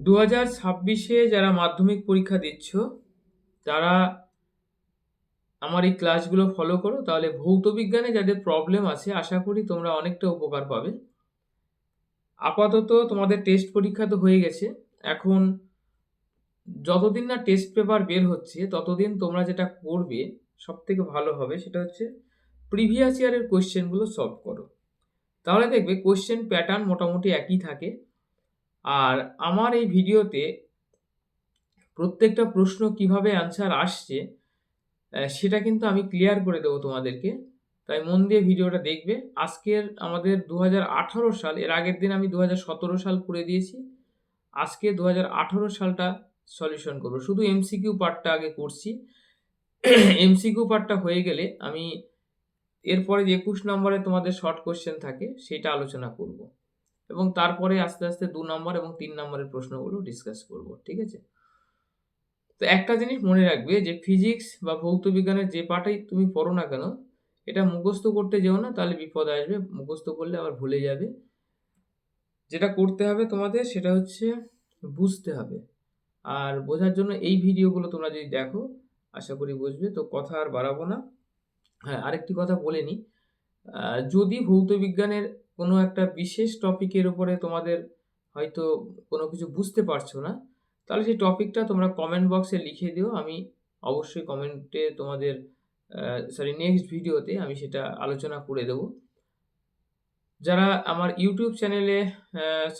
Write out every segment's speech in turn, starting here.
2026-এ যারা মাধ্যমিক পরীক্ষা দিচ্ছ, তারা আমার এই ক্লাসগুলো ফলো করো। তাহলে ভৌত বিজ্ঞানে যাদের প্রবলেম আছে, আশা করি তোমরা অনেকটা উপকার পাবে। আপাতত তোমাদের টেস্ট পরীক্ষা তো হয়ে গেছে। এখন যতদিন না টেস্ট পেপার বের হচ্ছে, ততদিন তোমরা যেটা করবে সবথেকে ভালো হবে, সেটা হচ্ছে প্রিভিয়াস ইয়ারের কোয়েশ্চেনগুলো সলভ করো। তাহলে দেখবে কোয়েশ্চেন প্যাটার্ন মোটামুটি একই থাকে। আর আমার এই ভিডিওতে প্রত্যেকটা প্রশ্ন কিভাবে অ্যান্সার আসছে সেটা কিন্তু আমি ক্লিয়ার করে দেবো তোমাদেরকে। তাই মন দিয়ে ভিডিওটা দেখবে। আজকের আমাদের 2018 সাল, এর আগের দিন আমি 2017 সাল করে দিয়েছি। আজকে 2018 সালটা সলিউশন করবো। শুধু এমসিকিউ পার্টটা আগে করছি। এমসিকিউ পার্টটা হয়ে গেলে আমি এরপরে যে 21 নম্বরে তোমাদের শর্ট কোশ্চেন থাকে সেটা আলোচনা করব, এবং তারপরে আস্তে আস্তে 2 নম্বর এবং 3 নম্বরের প্রশ্নগুলো ডিসকাস করব। ঠিক আছে? তো একটা জিনিস মনে রাখবে যে ফিজিক্স বা ভৌত বিজ্ঞানের যে পার্টই তুমি পড়ো না কেন, এটা মুখস্থ করতে যেও না, তাহলে বিপদ আসবে। মুখস্থ করলে আবার ভুলে যাবে। যেটা করতে হবে তোমাদের সেটা হচ্ছে বুঝতে হবে। আর বোঝার জন্য এই ভিডিওগুলো তোমরা যদি দেখো, আশা করি বুঝবে। তো কথা আর বাড়াবো না। হ্যাঁ, আরেকটি কথা বলে নিই। যদি ভৌত বিজ্ঞানের কোনো একটা বিশেষ টপিকের উপরে তোমাদের হয়তো কোনো কিছু বুঝতে পারছো না, তাহলে সেই টপিকটা তোমরা কমেন্ট বক্সে লিখে দিও। আমি অবশ্যই কমেন্টে তোমাদের নেক্সট ভিডিওতে আমি সেটা আলোচনা করে দেবো। যারা আমার ইউটিউব চ্যানেলে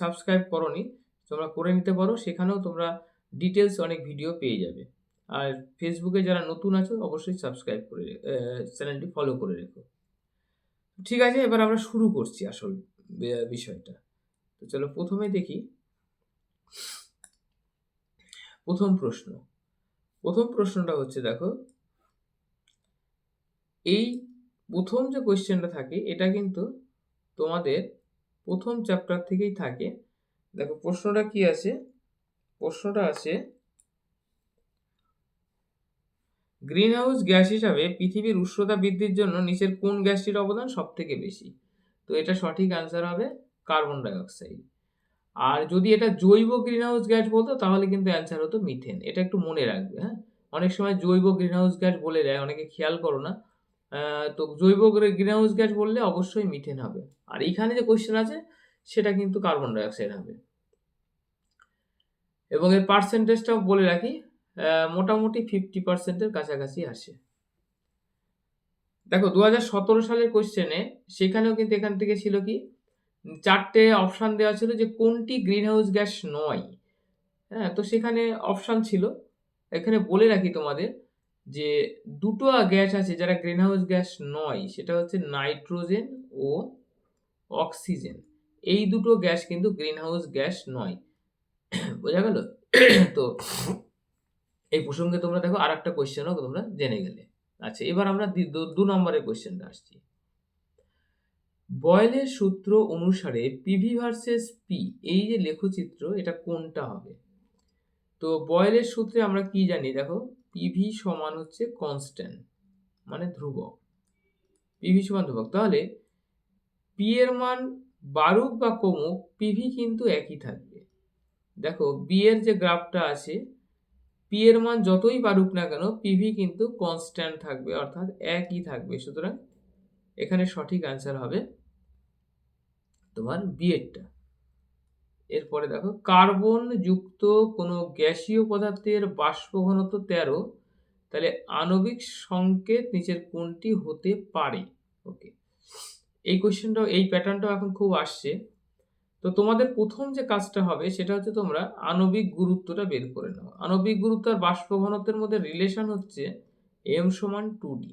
সাবস্ক্রাইব করোনি, তোমরা করে নিতে পারো। সেখানেও তোমরা ডিটেলস অনেক ভিডিও পেয়ে যাবে। আর ফেসবুকে যারা নতুন আছো, অবশ্যই সাবস্ক্রাইব করে চ্যানেলটি ফলো করে রেখো। ঠিক আছে, এবার আমরা শুরু করছি আসল বিষয়টা। তো চলো প্রথমে দেখি প্রথম প্রশ্ন। প্রথম প্রশ্নটা হচ্ছে, দেখো, এই প্রথম যে কোয়েশ্চেনটা থাকে এটা কিন্তু তোমাদের প্রথম চ্যাপ্টার থেকেই থাকে। দেখো প্রশ্নটা কি আছে। প্রশ্নটা আছে, গ্রিনহাউস গ্যাস হিসাবে পৃথিবীর উষ্ণতা বৃদ্ধির জন্য নিচের কোন গ্যাসটির অবদান সব থেকে বেশি? তো এটা সঠিক অ্যান্সার হবে কার্বন ডাইঅক্সাইড। আর যদি এটা জৈব গ্রিনহাউস গ্যাস বলতো, তাহলে কিন্তু অ্যান্সার হতো মিথেন। এটা একটু মনে রাখবে। হ্যাঁ, অনেক সময় জৈব গ্রিনহাউস গ্যাস বলে দেয়, অনেকে খেয়াল করো না। তো জৈব গ্রিনহাউস গ্যাস বললে অবশ্যই মিথেন হবে। আর এইখানে যে কোশ্চেন আছে সেটা কিন্তু কার্বন ডাইঅক্সাইড হবে। এবং এর পার্সেন্টেজটাও বলে রাখি, মোটামুটি 50%-এর কাছাকাছি আসে। দেখো 2017 সালের কোশ্চেনে, সেখানেও কিন্তু এখান থেকে ছিল কি, 4টে অপশান দেওয়া ছিল যে কোনটি গ্রিনহাউস গ্যাস নয়। হ্যাঁ, তো সেখানে অপশান ছিল। এখানে বলে রাখি তোমাদের যে দুটো গ্যাস আছে যারা গ্রিনহাউস গ্যাস নয়, সেটা হচ্ছে নাইট্রোজেন ও অক্সিজেন। এই দুটো গ্যাস কিন্তু গ্রিনহাউস গ্যাস নয়। বোঝা গেল? তো এই প্রসঙ্গে তোমরা দেখো আর একটা কোয়েশ্চেনও তোমরা জেনে গেলে। আচ্ছা, এবার আমরা 2 নম্বরের কোয়েশ্চেনটা আসছি। বয়েলের সূত্র অনুসারে পিভি ভার্সেস পি, এই যে লেখচিত্র, এটা কোনটা হবে? তো বয়েলের সূত্রে আমরা কি জানি, দেখো, পিভি সমান হচ্ছে কনস্ট্যান্ট, মানে ধ্রুবক। পিভি সমান ধ্রুবক, তাহলে পি এর মান বাড়ুক বা কমুক, পিভি কিন্তু একই থাকবে। দেখো বি এর যে গ্রাফটা আছে, পি এর মান যতই বাড়ুক না কেন, পিভি কিন্তু কনস্ট্যান্ট থাকবে, অর্থাৎ একই থাকবে। সুতরাং এখানে সঠিক অ্যান্সার হবে তোমার বি এরটা। এরপরে দেখো, কার্বন যুক্ত কোনো গ্যাসীয় পদার্থের বাষ্প ঘনত্ব 13, তাহলে আণবিক সংকেত নিচের কোনটি হতে পারে? ওকে, এই কোশ্চেনটাও, এই প্যাটার্নটাও এখন খুব আসছে। তো তোমাদের প্রথম যে কাজটা হবে সেটা হচ্ছে তোমরা আণবিক গুরুত্বটা বের করে নাও। আণবিক গুরুত্ব আর বাষ্প ঘনত্বের মধ্যে রিলেশন হচ্ছে m সমান 2d।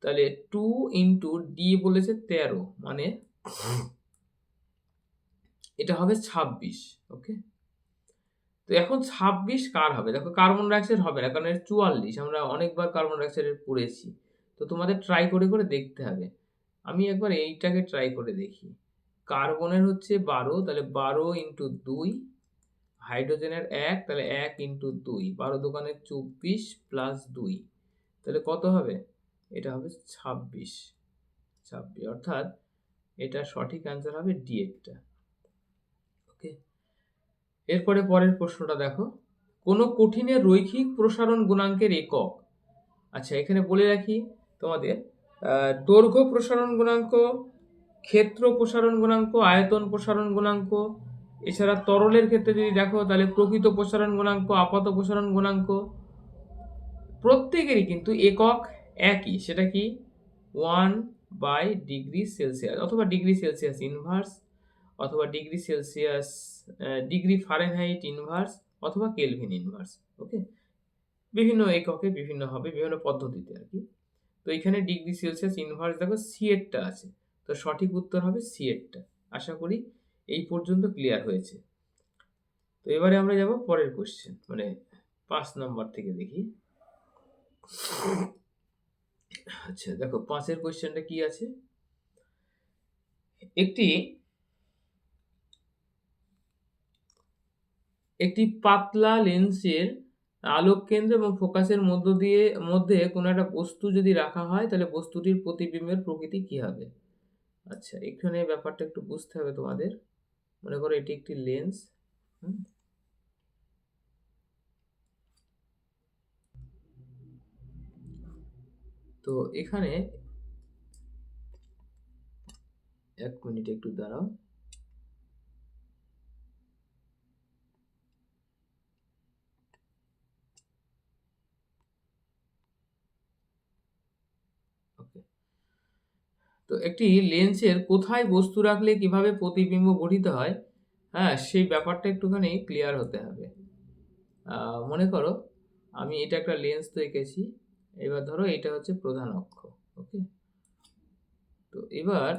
তাহলে 2 ইন্টু ডি বলেছে 13, মানে এটা হবে 26। ওকে, তো এখন 26 কার হবে? দেখো কার্বন ডাইঅক্সাইড হবে না, কারণ এর 44, আমরা অনেকবার কার্বন ডাইঅক্সাইডের পড়েছি। তো তোমাদের ট্রাই করে করে দেখতে হবে। আমি একবার এইটাকে ট্রাই করে দেখি। কার্বনের হচ্ছে 12, তাহলে 12 ইন্টু 2, হাইড্রোজেনের 1, তাহলে 1 ইন্টু 2, 12 দোকানে 24 প্লাস 2, তাহলে কত হবে? এটা হবে 26। অর্থাৎ এটা সঠিক অ্যান্সার হবে ডি এরটা। ওকে, এরপরে পরের প্রশ্নটা দেখো, কোনো কঠিনের রৈখিক প্রসারণ গুণাঙ্কের একক। আচ্ছা, এখানে বলে রাখি তোমাদের, দৈর্ঘ্য প্রসারণ গুণাঙ্ক, ক্ষেত্র প্রসারণ গুণাঙ্ক, আয়তন প্রসারণ গুণাঙ্ক, এছাড়া তরলের ক্ষেত্রে যদি দেখো তাহলে প্রকৃত প্রসারণ গুণাঙ্ক, আপাত প্রসারণ গুণাঙ্ক, প্রত্যেকেরই কিন্তু একক একই, সেটা কি 1/ডিগ্রি সেলসিয়াস অথবা ডিগ্রি সেলসিয়াস ইনভার্স, অথবা degree Celsius, degree Fahrenheit inverse, অথবা কেলভিন ইনভার্স। ওকে, বিভিন্ন এককে বিভিন্ন হবে, বিভিন্ন পদ্ধতিতে আর কি। তো এখানে ডিগ্রি সেলসিয়াস ইনভার্স দেখো সি এরটা আছে, তো সঠিক উত্তর হবে সি এরটা। আশা করি এই পর্যন্ত ক্লিয়ার হয়েছে। তো এবারে আমরা যাব পরের কোশ্চেন, মানে 5 নম্বর থেকে দেখি। আচ্ছা দেখো, 5-এর কোশ্চেনটা কি আছে, একটি পাতলা লেন্সের আলোক কেন্দ্র এবং ফোকাসের মধ্যে কোনো একটা বস্তু যদি রাখা হয় তাহলে বস্তুটির প্রতিবিম্বের প্রকৃতি কি হবে। আচ্ছা, এখানে ব্যাপারটা একটু বুঝতে হবে তোমাদের। মনে করো এটি একটি লেন্স, তো এখানে 1 মিনিট একটু দাঁড়াও। ওকে, তো একটি লেন্সের কোথায় বস্তু রাখলে কিভাবে প্রতিবিম্ব গঠিত হয়, হ্যাঁ সেই ব্যাপারটা একটুখানি ক্লিয়ার হতে হবে। মনে করো আমি এটা একটা লেন্স তো এঁকেছি, এবার ধরো এটা হচ্ছে প্রধান অক্ষ। ওকে, তো এবার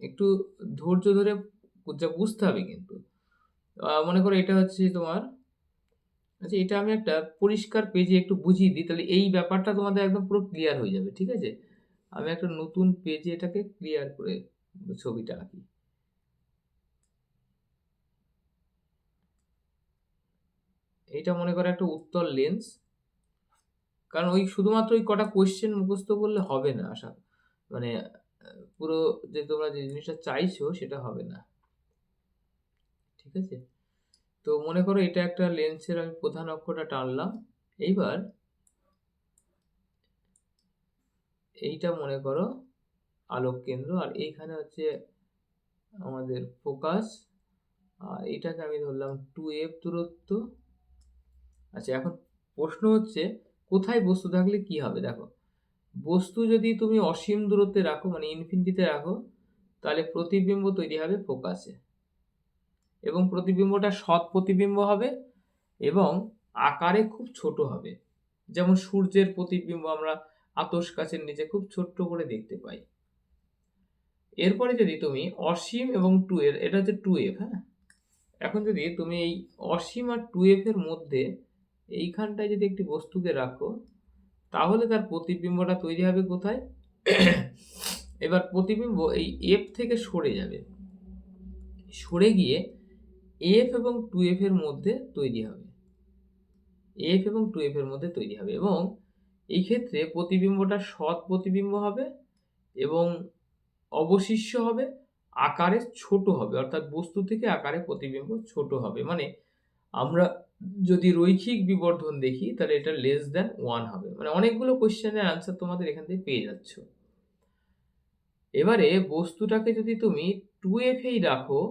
একটু ধৈর্য ধরে যা বুঝতে হবে কিন্তু। মনে করো এটা হচ্ছে তোমার, আচ্ছা এটা আমি একটা পরিষ্কার পেজে একটু বুঝিয়ে দিই, তাহলে এই ব্যাপারটা তোমাদের একদম পুরো ক্লিয়ার হয়ে যাবে। ঠিক আছে, আমি একটা নতুন পেজে এটাকে ক্লিয়ার করে ছবিটা আঁকি। এইটা মনে করো একটা উত্তল লেন্স, কারণ ওই শুধুমাত্র ওই কটা কোয়েশ্চেন মুখস্থ করলে হবে না, আশা মানে পুরো যে তোমরা যে জিনিসটা চাইছো সেটা হবে না। ঠিক আছে, তো মনে করো এটা একটা লেন্সের আমি প্রধান অক্ষটা টানলাম। এইবার এইটা মনে করো আলোক কেন্দ্র, আর এইখানে হচ্ছে আমাদের ফোকাস, আর এটাকে আমি ধরলাম 2f দূরত্ব। আচ্ছা, এখন প্রশ্ন হচ্ছে কোথায় বস্তু থাকলে কি হবে। দেখো, বস্তু যদি তুমি অসীম দূরত্বে রাখো, মানে ইনফিনিটিতে রাখো, তাহলে প্রতিবিম্ব তৈরি হবে ফোকাসে, এবং প্রতিবিম্বটা সৎ প্রতিবিম্ব হবে এবং আকারে খুব ছোট হবে। যেমন সূর্যের প্রতিবিম্ব আমরা আতস কাচের নিচে খুব ছোট্ট করে দেখতে পাই। এরপরে যদি তুমি অসীম এবং 2 এর, এটা হচ্ছে 2f, হ্যাঁ, এখন যদি তুমি এই অসীম আর 2f এর মধ্যে এইখানটায় যদি একটি বস্তুকে রাখো, তাহলে তার প্রতিবিম্বটা তৈরি হবে কোথায়। এবার প্রতিবিম্ব এই f থেকে সরে যাবে, সরে গিয়ে f এবং 2f এর মধ্যে তৈরি হবে, f এবং 2f এর মধ্যে তৈরি হবে, এবং এই ক্ষেত্রে প্রতিবিম্বটা সৎ প্রতিবিম্ব হবে এবং অবশিষ্য হবে, আকারে ছোট হবে, অর্থাৎ বস্তু থেকে আকারে প্রতিবিম্ব ছোট হবে। মানে আমরা যদি রৈখিক বিবর্ধন দেখি তাহলে এটা লেস দ্যান 1 হবে। মানে অনেকগুলো কোশ্চেনের আনসার তোমাদের এখান থেকে পেয়ে যাচ্ছ। এবারে বস্তুটাকে যদি তুমি 2f এই রাখো,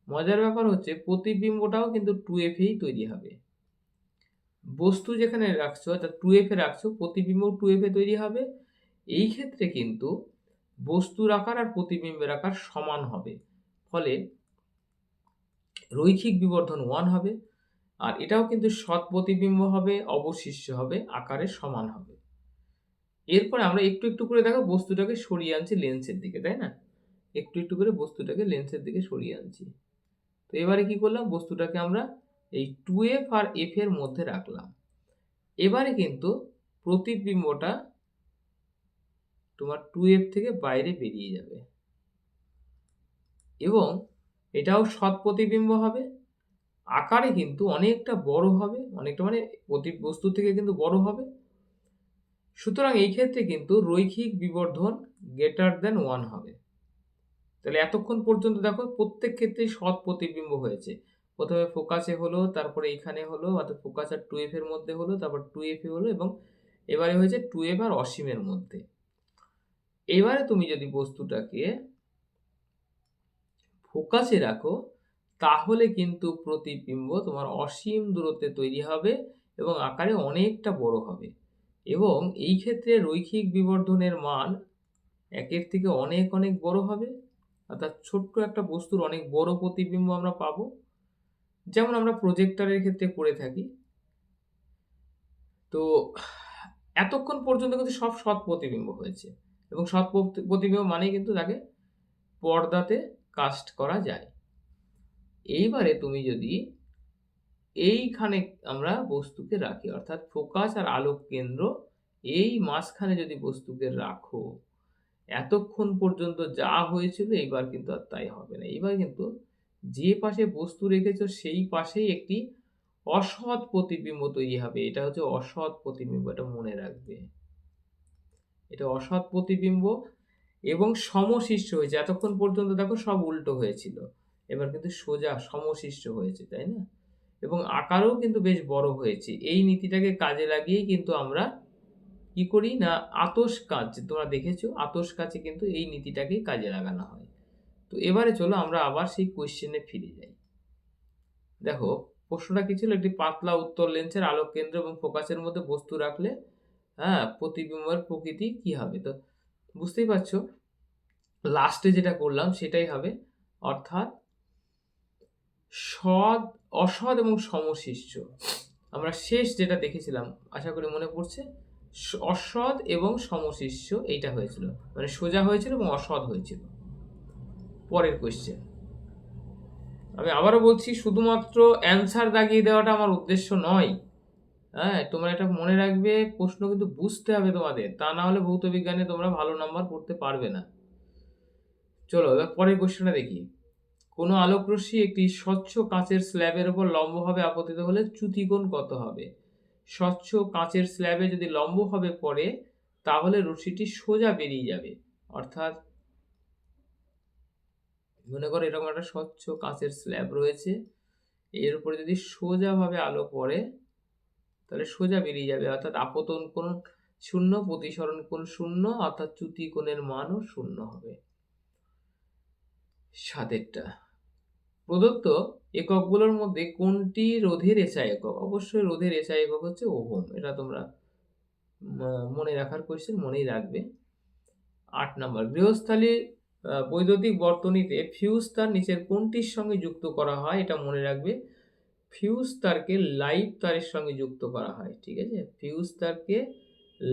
মজার ব্যাপার হচ্ছে প্রতিবিম্বটাও কিন্তু 2f এই তৈরি হবে। বস্তু যেখানে রাখছো অর্থাৎ 2f এ রাখছো, প্রতিবিম্ব 2f এ তৈরি হবে। এই ক্ষেত্রে কিন্তু বস্তুর আকার আর প্রতিবিম্বের আকার সমান হবে, ফলে রৈখিক বিবর্ধন 1 হবে। আর এটাও কিন্তু সৎ প্রতিবিম্ব হবে, অবশিষ্য হবে, আকারে সমান হবে। এরপরে আমরা একটু একটু করে দেখো বস্তুটাকে সরিয়ে আনছি লেন্সের দিকে, তাই না, একটু একটু করে বস্তুটাকে লেন্সের দিকে সরিয়ে আনছি। তো এবারে কি করলাম, বস্তুটাকে আমরা এই 2f আর f এর মধ্যে রাখলাম। এবারে কিন্তু প্রতিবিম্বটা তোমার 2f থেকে বাইরে বেরিয়ে যাবে এবং এটাও সৎ প্রতিবিম্ব হবে, আকারে কিন্তু অনেকটা বড় হবে, অনেকটা মানে বস্তু থেকে কিন্তু বড় হবে। সুতরাং এই ক্ষেত্রে কিন্তু রৈখিক বিবর্ধন গ্রেটার দ্যান 1 হবে। তাহলে এতক্ষণ পর্যন্ত দেখো প্রত্যেক ক্ষেত্রেই সৎ প্রতিবিম্ব হয়েছে, প্রথমে ফোকাসে হলো, তারপরে এখানে হলো, অর্থাৎ ফোকাস আর 2f এর মধ্যে হলো, তারপর 2f এ হলো এবং এবারে হয়েছে 2f আর অসীমের মধ্যে। এবারে তুমি যদি বস্তুটাকে ফোকাসে রাখো তাহলে কিন্তু প্রতিবিম্ব তোমার অসীম দূরত্বে তৈরি হবে এবং আকারে অনেকটা বড় হবে এবং এই ক্ষেত্রে রৈখিক বিবর্ধনের মান একের থেকে অনেক অনেক বড় হবে, অর্থাৎ ছোট্ট একটা বস্তুর অনেক বড় প্রতিবিম্ব আমরা পাবো, যেমন আমরা প্রজেক্টরের ক্ষেত্রে করে থাকি। তো এতক্ষণ পর্যন্ত কিন্তু সব সৎ প্রতিবিম্ব হয়েছে এবং সৎ প্রতিবিম্ব মানেই কিন্তু তাকে পর্দাতে কাস্ট করা যায়। এইবারে তুমি যদি এইখানে আমরা বস্তুকে রাখি, অর্থাৎ ফোকাস আর আলোক কেন্দ্র এই মাঝখানে যদি বস্তুকে রাখো, এতক্ষণ পর্যন্ত যা হয়েছিল এইবার কিন্তু আর তাই হবে না। এইবার কিন্তু যে পাশে বস্তু রেখেছো সেই পাশেই একটি অসৎ প্রতিবিম্ব তৈরি হবে। এটা হচ্ছে অসৎ প্রতিবিম্ব, এটা মনে রাখবে। এটা অসৎ প্রতিবিম্ব এবং সমশিষ্ট হয়েছে। এতক্ষণ পর্যন্ত দেখো সব উল্টো হয়েছিল, এবার কিন্তু সোজা সমশিষ্ট হয়েছে, তাই না? এবং আকারও কিন্তু বেশ বড় হয়েছে। এই নীতিটাকে কাজে লাগিয়েই কিন্তু আমরা কি করি না, আতশ কাচ, তোমরা দেখেছো আতশ কাচে কিন্তু এই নীতিটাকেই কাজে লাগানো হয়। তো এবারে চলো আমরা আবার সেই কোয়েশ্চেনে ফিরে যাই। দেখো প্রশ্নটা কি ছিল, একটি পাতলা উত্তর লেন্সের আলোক কেন্দ্র এবং ফোকাসের মধ্যে বস্তু রাখলে প্রতিবিম্বের প্রকৃতি কি হবে? তো বুঝতেই পারছো লাস্টে যেটা করলাম সেটাই হবে, অর্থাৎ সৎ, অসৎ এবং সমশিষ্ট। আমরা শেষ যেটা দেখেছিলাম আশা করি মনে পড়ছে, অসৎ এবং সমশিষ্য এইটা হয়েছিল, মানে সোজা হয়েছিল এবং অসৎ হয়েছিল। পরের কোয়েশ্চেন আমি আবারও বলছি, শুধুমাত্র অ্যান্সার দাগিয়ে দেওয়াটা আমার উদ্দেশ্য নয়। তোমরা এটা মনে রাখবে, প্রশ্ন কিন্তু বুঝতে হবে তোমাদের, তা না হলে ভৌত বিজ্ঞানে তোমরা ভালো নাম্বার করতে পারবে না। চলো এবার পরের কোয়েশ্চেনটা দেখি। কোনো আলোকরশ্মি একটি স্বচ্ছ কাঁচের স্ল্যাবের উপর লম্বভাবে আপতিত হলে চ্যুতিকোণ কত হবে? স্বচ্ছ কাঁচের স্ল্যাবে যদি লম্বভাবে পড়ে তাহলে রশ্মিটি সোজা বেরিয়ে যাবে, অর্থাৎ মনে করো এরকম একটা স্বচ্ছ কাঁচের স্ল্যাব রয়েছে, এর উপরে যদি সোজাভাবে আলো পড়ে তাহলে সোজা বেরিয়ে যাবে, অর্থাৎ আপতন কোণ শূন্য, প্রতিসরণ কোণ শূন্য, অর্থাৎ চ্যুতিকোণের মানও শূন্য হবে। সাতেরটা, প্রদত্ত এককগুলোর মধ্যে কোনটি রোধের এসআই একক? অবশ্যই রোধের এসআই একক হচ্ছে ওহম, এটা তোমরা মনে রাখার কোয়েশ্চেন, মনেই রাখবে। 8 নম্বর, গৃহস্থালী বৈদ্যুতিক বর্তনীতে ফিউজ তার নিচের কোনটির সঙ্গে যুক্ত করা হয়? এটা মনে রাখবে, ফিউজ তারকে লাইভ তারের সঙ্গে যুক্ত করা হয়। ঠিক আছে, ফিউজ তারকে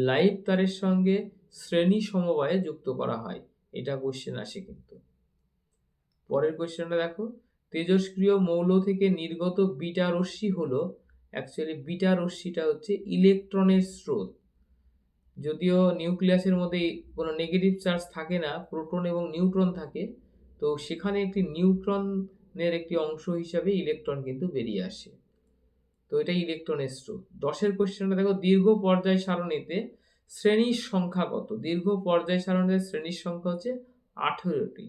লাইভ তারের সঙ্গে শ্রেণী সমবায়ে যুক্ত করা হয়, এটা কোয়েশ্চেন আসে কিন্তু। পরের কোয়েশ্চেনটা দেখো, তেজস্ক্রিয় মৌল থেকে নির্গত বিটা রশ্মি হলো, অ্যাকচুয়ালি বিটা রশ্মিটা হচ্ছে ইলেকট্রনের স্রোত। যদিও নিউক্লিয়াসের মধ্যে কোনো নেগেটিভ চার্জ থাকে না, প্রোটন এবং নিউট্রন থাকে, তো সেখানে একটি নিউট্রনের একটি অংশ হিসাবে ইলেকট্রন কিন্তু বেরিয়ে আসে, তো এটা ইলেকট্রনের স্রোত। 10-এর কোয়েশ্চেনটা দেখো, দীর্ঘ পর্যায় সারণীতে শ্রেণীর সংখ্যা কত? দীর্ঘ পর্যায় সারণীতে শ্রেণীর সংখ্যা হচ্ছে 18টি,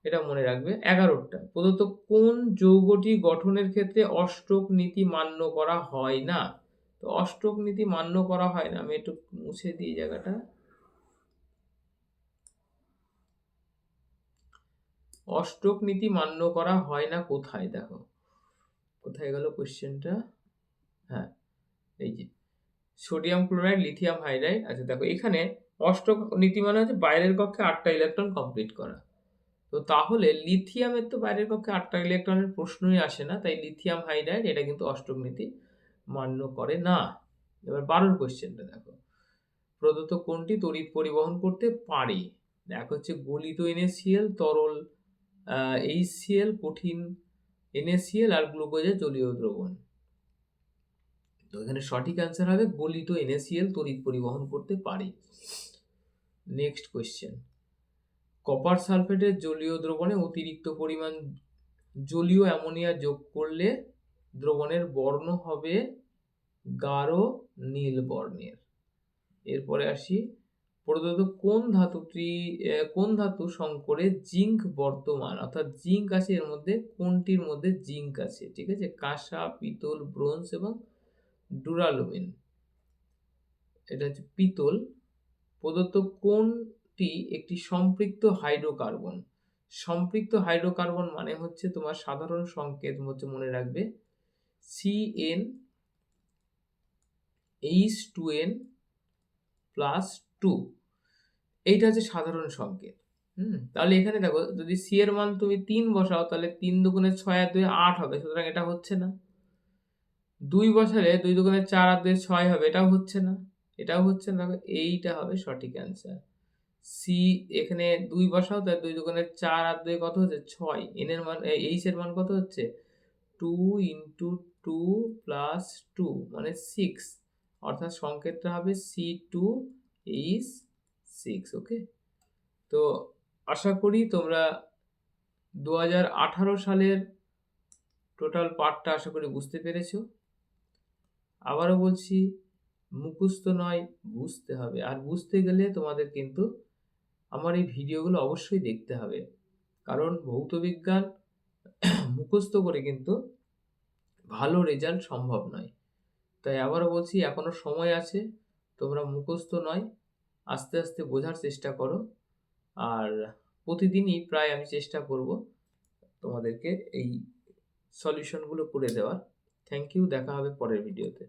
এটা মনে রাখবে। 11টা, প্রদত্ত কোন যৌগটি গঠনের ক্ষেত্রে অষ্টক নীতি মান্য করা হয় না? তো অষ্টক নীতি মান্য করা হয় না, আমি একটু মুছে দিই জায়গাটা। অষ্টক নীতি মান্য করা হয় না কোথায়? দেখো কোথায় গেল কোশ্চেনটা, হ্যাঁ এই যে সোডিয়াম ক্লোরাইড, লিথিয়াম হাইড্রাইড। আচ্ছা দেখো এখানে অষ্টক নীতি মানে হচ্ছে বাইরের কক্ষে 8টা ইলেকট্রন কমপ্লিট করা, তো তাহলে লিথিয়ামের তো বাইরের কক্ষে 8টা ইলেকট্রনের প্রশ্নই আসে না, তাই লিথিয়াম হাইড্রাইড এটা কিন্তু অষ্টক নীতি মান্য করে না। এবার 12-র কোশ্চেনটা দেখো, প্রদত্ত কোনটি তড়িৎ পরিবহন করতে পারে? এক হচ্ছে গলিত NaCl, তরল HCl, কঠিন NaCl আর গ্লুকোজের জলীয় দ্রবণ। তো এখানে সঠিক অ্যান্সার হবে গলিত NaCl তড়িৎ পরিবহন করতে পারে। নেক্সট কোয়েশ্চেন, কপার সালফেটের জলীয় দ্রবণে অতিরিক্ত পরিমাণ জলীয় অ্যামোনিয়া যোগ করলে দ্রবণের বর্ণ হবে গাঢ় নীল বর্ণের। এরপরে আসি, প্রদত্ত কোন ধাতু সংকরে জিঙ্ক বর্তমান, অর্থাৎ জিঙ্ক আছে এর মধ্যে, কোনটির মধ্যে জিঙ্ক আছে? ঠিক আছে, কাঁসা, পিতল, ব্রোঞ্জ এবং ডুরালুমিন। এটা হচ্ছে পিতল। প্রদত্ত কোনটি একটি সম্পৃক্ত হাইড্রোকার্বন? সম্পৃক্ত হাইড্রোকার্বন মানে হচ্ছে তোমার সাধারণ সংকেত হচ্ছে, মনে রাখবে, CnH2n+2। এইটা হচ্ছে সাধারণ সংকেত। তাহলে এখানে দেখো, যদি সি এর মান তুমি 3 বসাও তাহলে 3 দুগুণে 6 আর 2 8 হবে, সুতরাং এটা হচ্ছে না। 2 বসালে 2 দুগুণে 4 আর 2 6 হবে, এটাও হচ্ছে না, এটাও হচ্ছে না। দেখো এইটা হবে সঠিক অ্যান্সার। সি, এখানে 2 বসাও তাহলে 2 দুগুণে 4 আর 2 কত হচ্ছে 6, এন এর মান এইচ এর মান কত হচ্ছে 2 × 2 + 2 মানে 6, অর্থাৎ সংকেতটা হবে C2H6। ওকে, তো আশা করি তোমরা 2018 সালের টোটাল পার্টটা আশা করি বুঝতে পেরেছো। আবারও বলছি, মুখস্থ নয়, বুঝতে হবে। আর বুঝতে গেলে তোমাদের কিন্তু আমার এই ভিডিওগুলো অবশ্যই দেখতে হবে, কারণ ভৌত বিজ্ঞান মুখস্থ করে কিন্তু ভালো রেজাল্ট সম্ভব নয়। তাই আবারও বলছি, এখনো সময় আছে, তোমরা মুখস্থ নয়, আস্তে আস্তে বোঝার চেষ্টা করো। আর প্রতিদিনই প্রায় আমি চেষ্টা করব তোমাদেরকে এই সলিউশনগুলো করে দেওয়ার। থ্যাংক ইউ, দেখা হবে পরের ভিডিওতে।